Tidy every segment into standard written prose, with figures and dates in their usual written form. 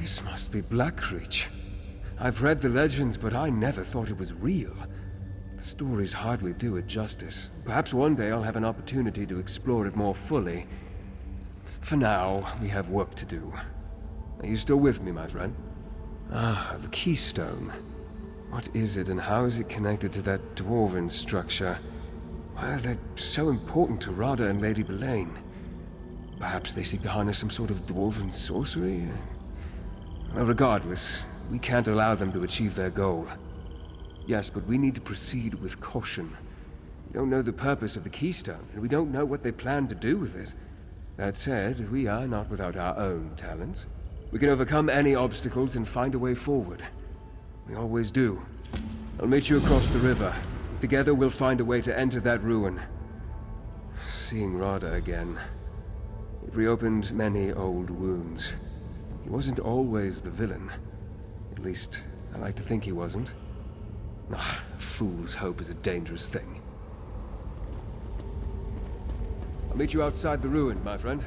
This must be Blackreach. I've read the legends, but I never thought it was real. The stories hardly do it justice. Perhaps one day I'll have an opportunity to explore it more fully. For now, we have work to do. Are you still with me, my friend? Ah, the keystone. What is it, and how is it connected to that dwarven structure? Why are they so important to Radha and Lady Belaine? Perhaps they seek to harness some sort of dwarven sorcery? Well, regardless, we can't allow them to achieve their goal. Yes, but we need to proceed with caution. We don't know the purpose of the keystone, and we don't know what they plan to do with it. That said, we are not without our own talents. We can overcome any obstacles and find a way forward. We always do. I'll meet you across the river. Together we'll find a way to enter that ruin. Seeing Radha again, it reopened many old wounds. He wasn't always the villain. At least, I like to think he wasn't. Ah, fool's hope is a dangerous thing. I'll meet you outside the ruin, my friend.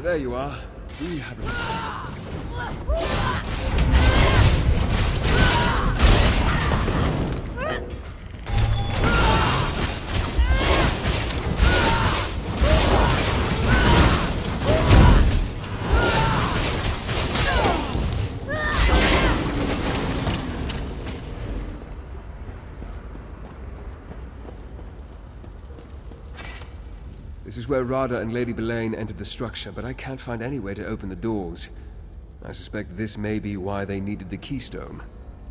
There you are. We have This is where Radha and Lady Belaine entered the structure, but I can't find any way to open the doors. I suspect this may be why they needed the keystone.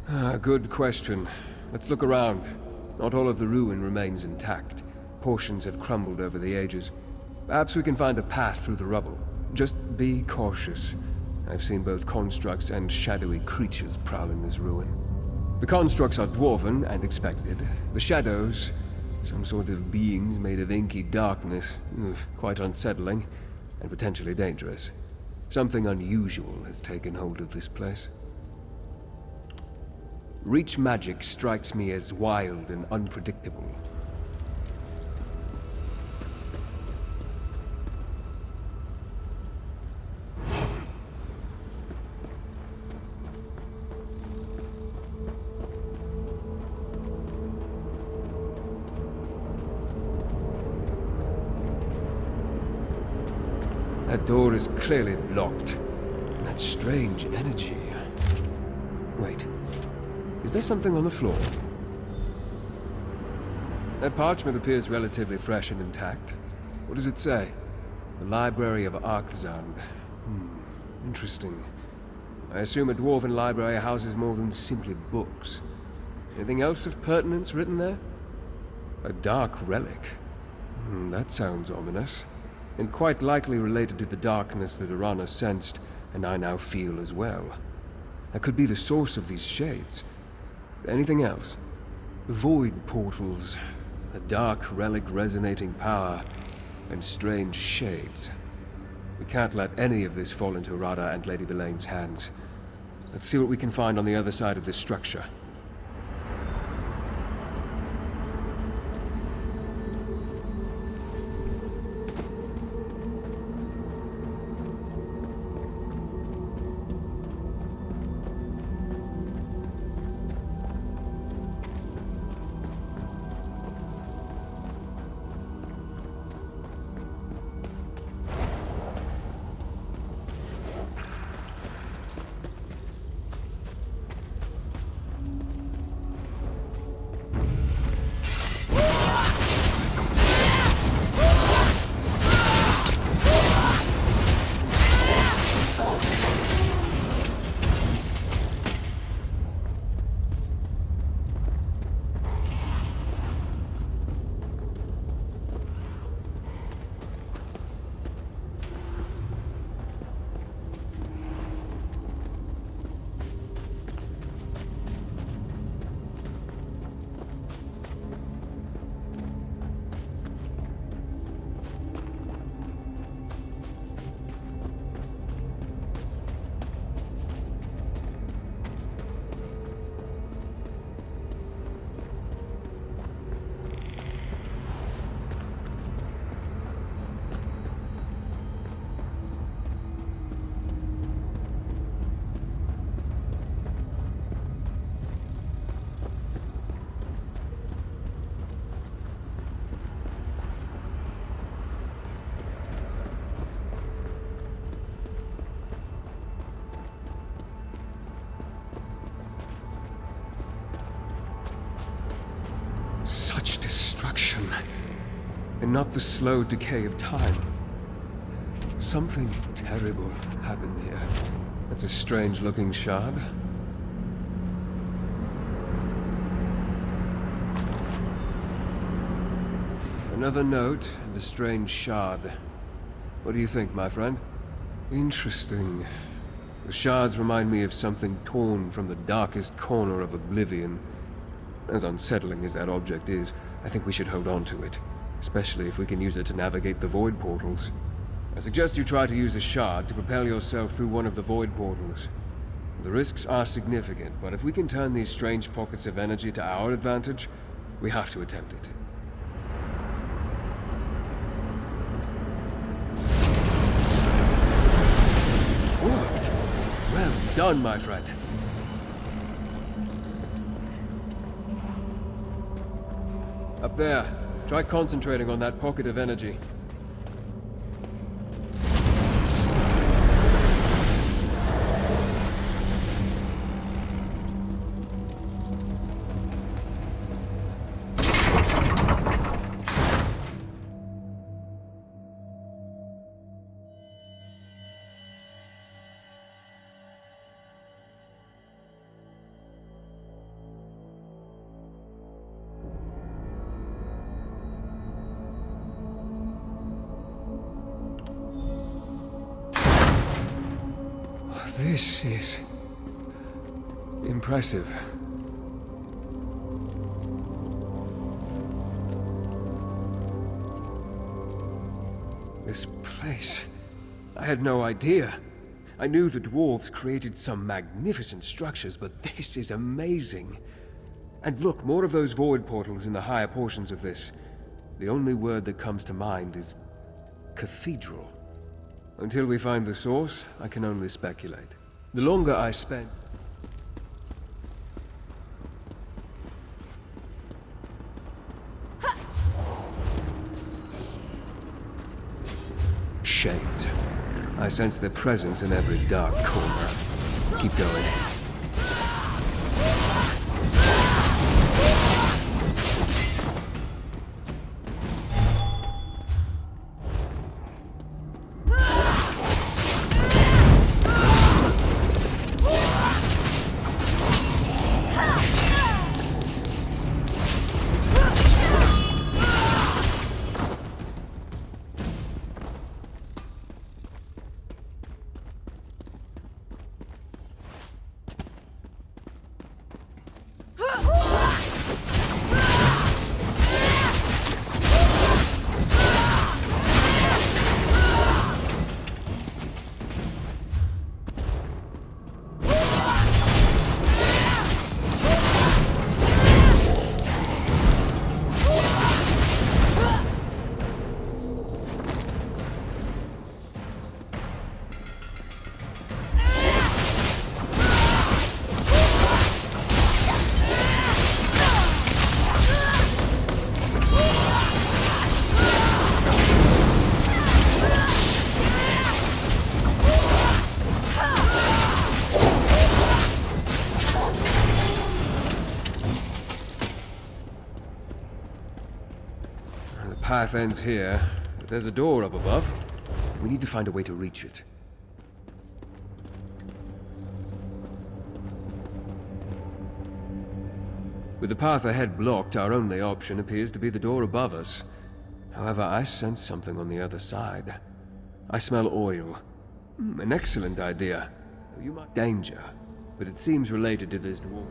Ah, good question. Let's look around. Not all of the ruin remains intact. Portions have crumbled over the ages. Perhaps we can find a path through the rubble. Just be cautious. I've seen both constructs and shadowy creatures prowling this ruin. The constructs are dwarven and expected. The shadows, some sort of beings made of inky darkness. Quite unsettling, and potentially dangerous. Something unusual has taken hold of this place. Reach magic strikes me as wild and unpredictable. That door is clearly blocked. That strange energy. Wait. Is there something on the floor? That parchment appears relatively fresh and intact. What does it say? The Library of Arkzand. Interesting. I assume a dwarven library houses more than simply books. Anything else of pertinence written there? A dark relic. That sounds ominous. And quite likely related to the darkness that Arana sensed, and I now feel as well. That could be the source of these shades. Anything else? Void portals, a dark relic resonating power, and strange shades. We can't let any of this fall into Rada and Lady Belaine's hands. Let's see what we can find on the other side of this structure. Such destruction, and not the slow decay of time. Something terrible happened here. That's a strange-looking shard. Another note and a strange shard. What do you think, my friend? Interesting. The shards remind me of something torn from the darkest corner of oblivion. As unsettling as that object is, I think we should hold on to it, especially if we can use it to navigate the void portals. I suggest you try to use a shard to propel yourself through one of the void portals. The risks are significant, but if we can turn these strange pockets of energy to our advantage, we have to attempt it. Worked! Well done, my friend. Up there. Try concentrating on that pocket of energy. This is impressive. This place... I had no idea. I knew the dwarves created some magnificent structures, but this is amazing. And look, more of those void portals in the higher portions of this. The only word that comes to mind is cathedral. Until we find the source, I can only speculate. The longer I spend... Shades. I sense their presence in every dark corner. Keep going. path ends here, but there's a door up above. We need to find a way to reach it. With the path ahead blocked, our only option appears to be the door above us. However, I sense something on the other side. I smell oil. An excellent idea. You might... Danger, but it seems related to this dwarf.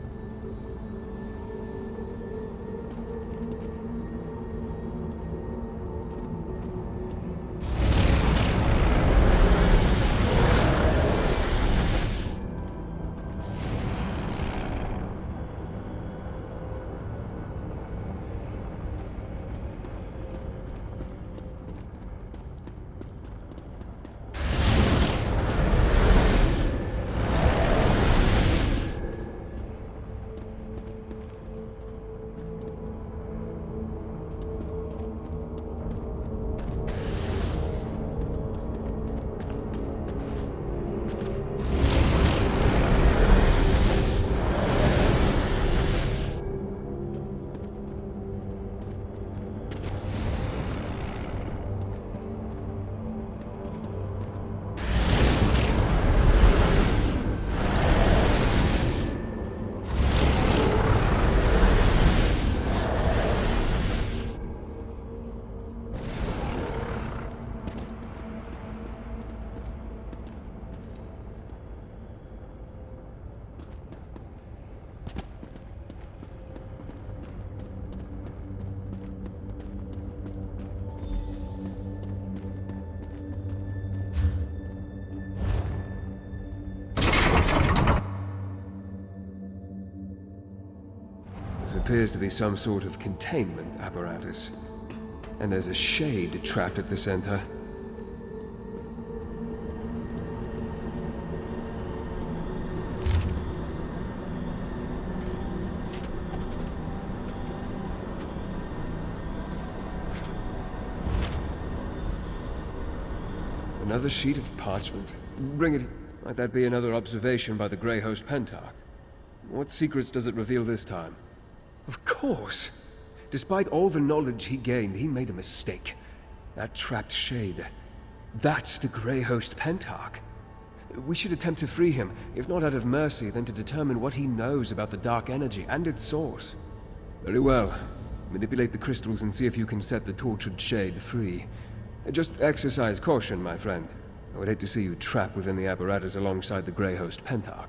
This appears to be some sort of containment apparatus. And there's a shade trapped at the center. Another sheet of parchment. Bring it. Might that be another observation by the Grey Host Pentarch? What secrets does it reveal this time? Of course! Despite all the knowledge he gained, he made a mistake. That trapped shade. That's the Grey Host Pentarch. We should attempt to free him, if not out of mercy, then to determine what he knows about the dark energy and its source. Very well. Manipulate the crystals and see if you can set the tortured shade free. Just exercise caution, my friend. I would hate to see you trapped within the apparatus alongside the Grey Host Pentarch.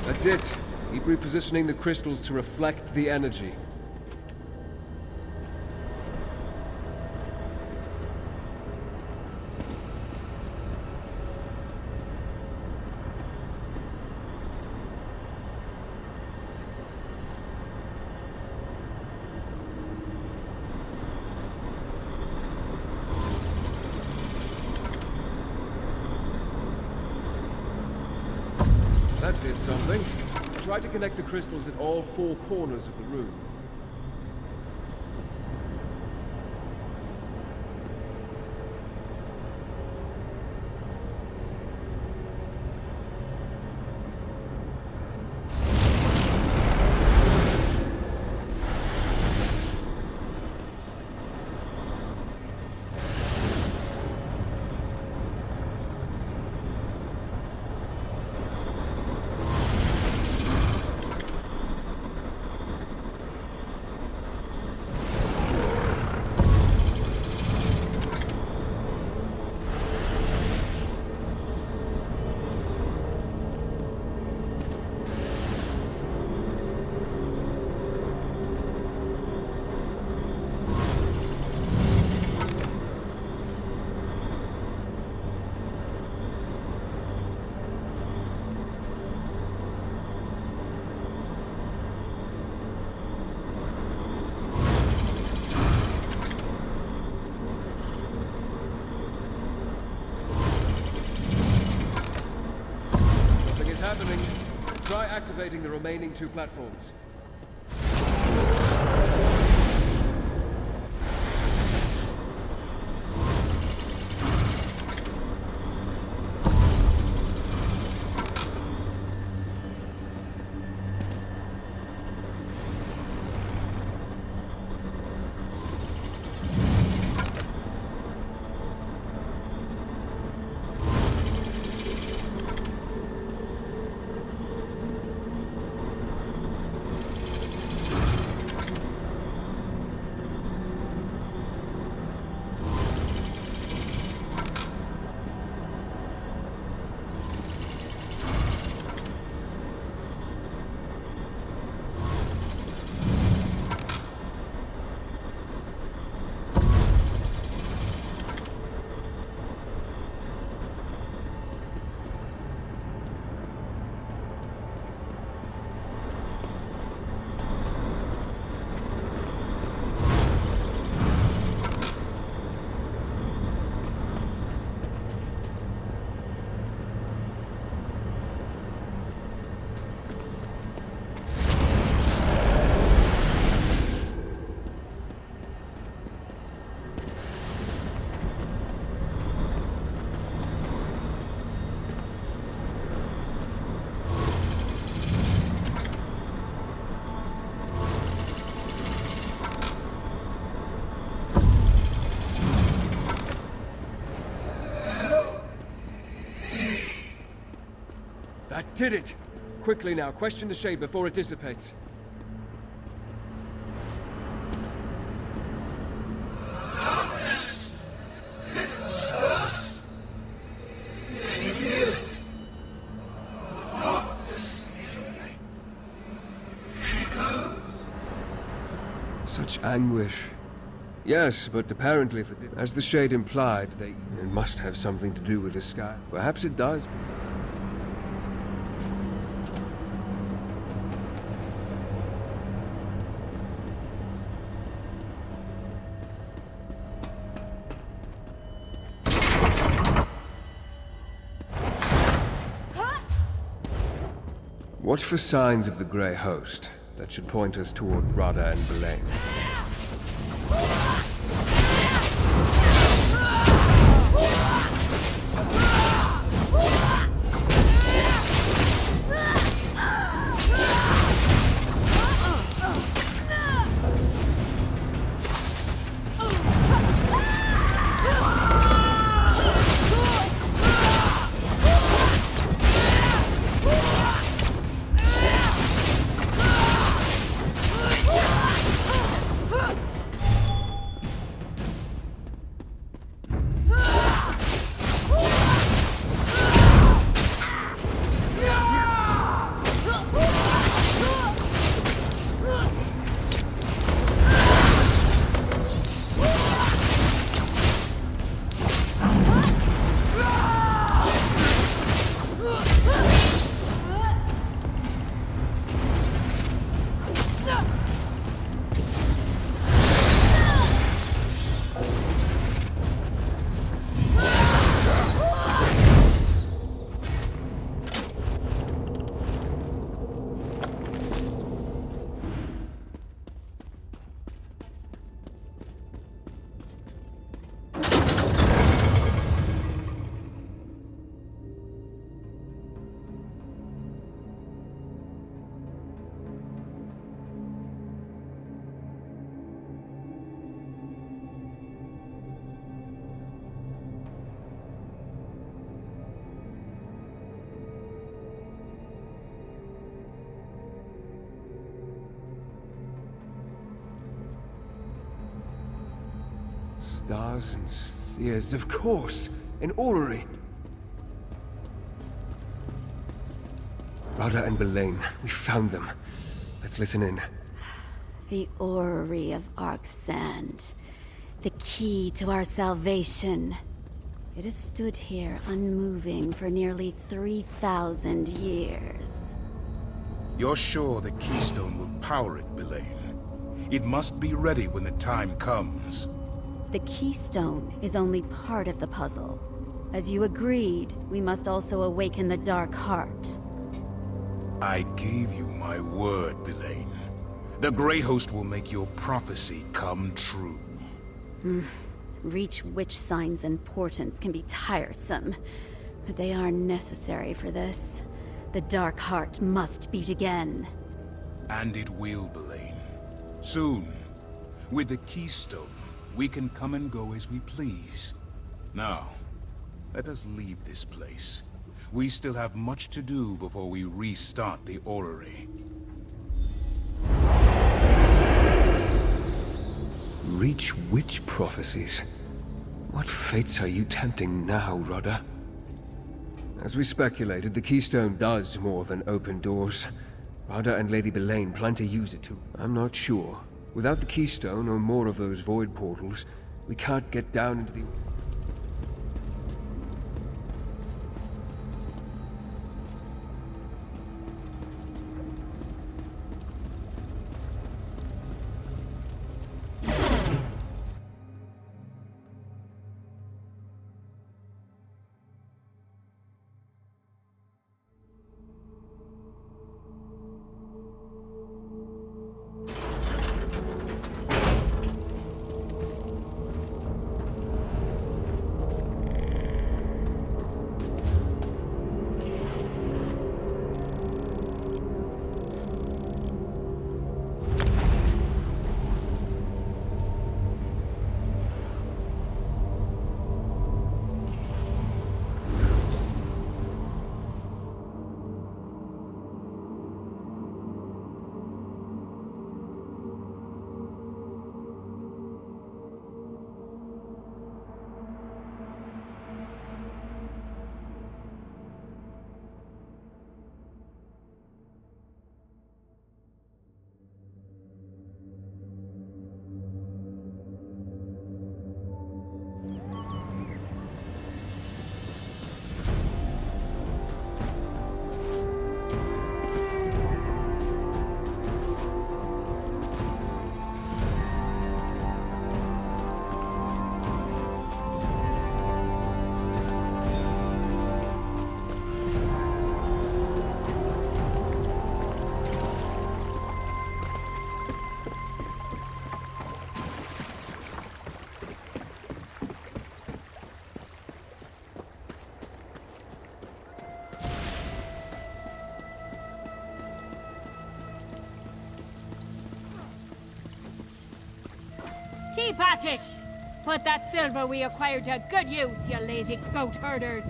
That's it. Keep repositioning the crystals to reflect the energy. did something. Try to connect the crystals at all four corners of the room. Happening. Try activating the remaining two platforms. That did it! Quickly now, question the shade before it dissipates. Such anguish. Yes, but apparently, as the shade implied, it must have something to do with the sky. Perhaps it does. Watch for signs of the Grey Host. That should point us toward Rada and Belaine. Scars and spheres, of course! An orrery! Rada and Belain, we found them. Let's listen in. The orrery of Arksand. The key to our salvation. It has stood here unmoving for nearly 3,000 years. You're sure the keystone will power it, Belain? It must be ready when the time comes. The keystone is only part of the puzzle. As you agreed, we must also awaken the Dark Heart. I gave you my word, Belain. The Grey Host will make your prophecy come true. Reach witch signs and portents can be tiresome, but they are necessary for this. The Dark Heart must beat again. And it will, Belain. Soon. With the keystone, we can come and go as we please. Now, let us leave this place. We still have much to do before we restart the orrery. Reach witch prophecies. What fates are you tempting now, Rada? As we speculated, the keystone does more than open doors. Rada and Lady Belain plan to use it to... I'm not sure. Without the keystone or more of those void portals, we can't get down into the... Keep at it! Put that silver we acquired to good use, you lazy goat herders!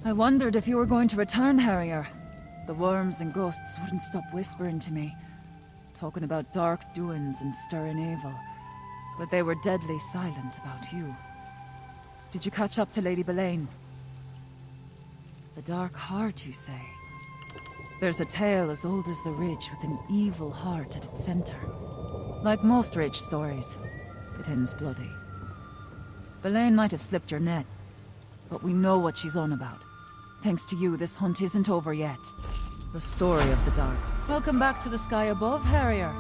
I wondered if you were going to return, Harrier. The worms and ghosts wouldn't stop whispering to me, talking about dark doings and stirring evil. But they were deadly silent about you. Did you catch up to Lady Belain? The Dark Heart, you say? There's a tale as old as the Ridge with an evil heart at its center. Like most Ridge stories, it ends bloody. Belain might have slipped your net, but we know what she's on about. Thanks to you, this hunt isn't over yet. The story of the Dark. Welcome back to the sky above, Harrier.